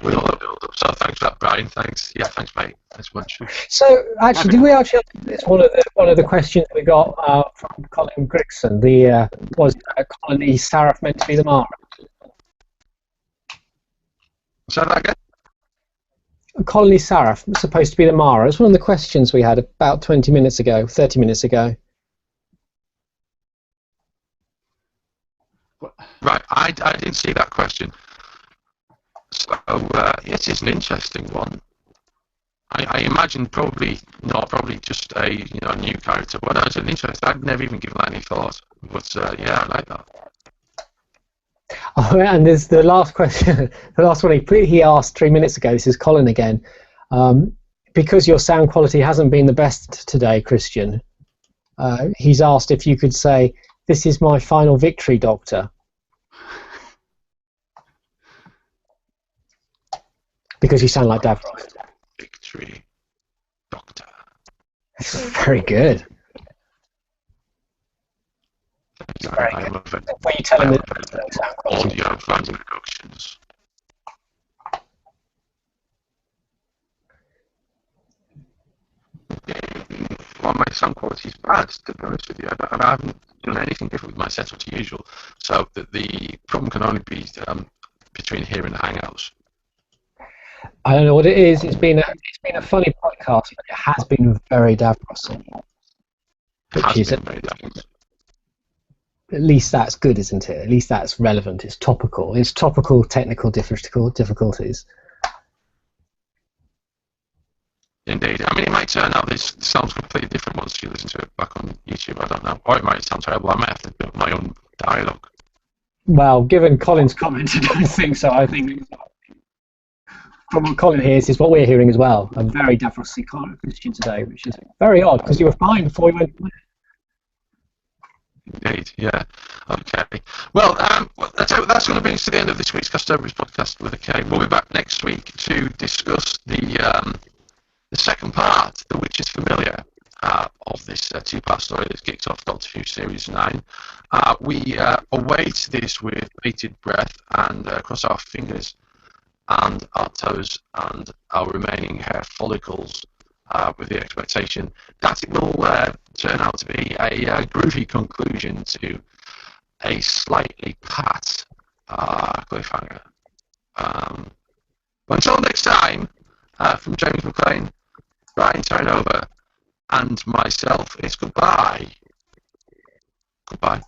With all the build-up. So thanks for that, Brian. Thanks. Yeah, thanks, mate. Thanks much. So actually, did we actually? It's one of the questions we got from Colin Gregson. Was Colony Saraf meant to be the Mara? Say that again. Colony Saraf was supposed to be the Mara. It's one of the questions we had about 30 minutes ago. Right, I didn't see that question. So it is an interesting one. I imagine probably just a new character, but it's an interesting. I'd never even given that any thought. But yeah, I like that. Oh, and there's the last question. The last one he asked 3 minutes ago. This is Colin again. Because your sound quality hasn't been the best today, Christian. He's asked if you could say, "This is my final victory, Doctor." Because you sound like Davros. Victory, Doctor. Very good. Very good. When you tell him that audio van productions. Well, my sound quality is bad, to be honest with you. I haven't done anything different with my setup to usual. So the problem can only be between here and the Hangouts. I don't know what it is. It's been a funny podcast, but it has been very Davros-y. Which is Has been very Davros. At least that's good, isn't it? At least that's relevant. It's topical. It's topical technical difficulties. Indeed. I mean, it might turn out this sounds completely different once you listen to it back on YouTube. I don't know. Or it might sound terrible. I might have to build my own dialogue. Well, given Colin's comment, I don't think so. I think from what Colin hears is what we're hearing as well. A very Davros-y Christian today, which is very odd because you were fine before we went. Indeed, yeah. Okay. Well, that's going to bring us to the end of this week's Kasterborous podcast with a K. We'll be back next week to discuss the second part, The Witcher's Familiar, of this two-part story that's kicked off Doctor Who Series 9. We await this with bated breath and cross our fingers and our toes and our remaining hair follicles with the expectation that it will turn out to be a groovy conclusion to a slightly pat cliffhanger. But until next time, from James McLean, Brian A Terranova, and myself, it's goodbye. Goodbye.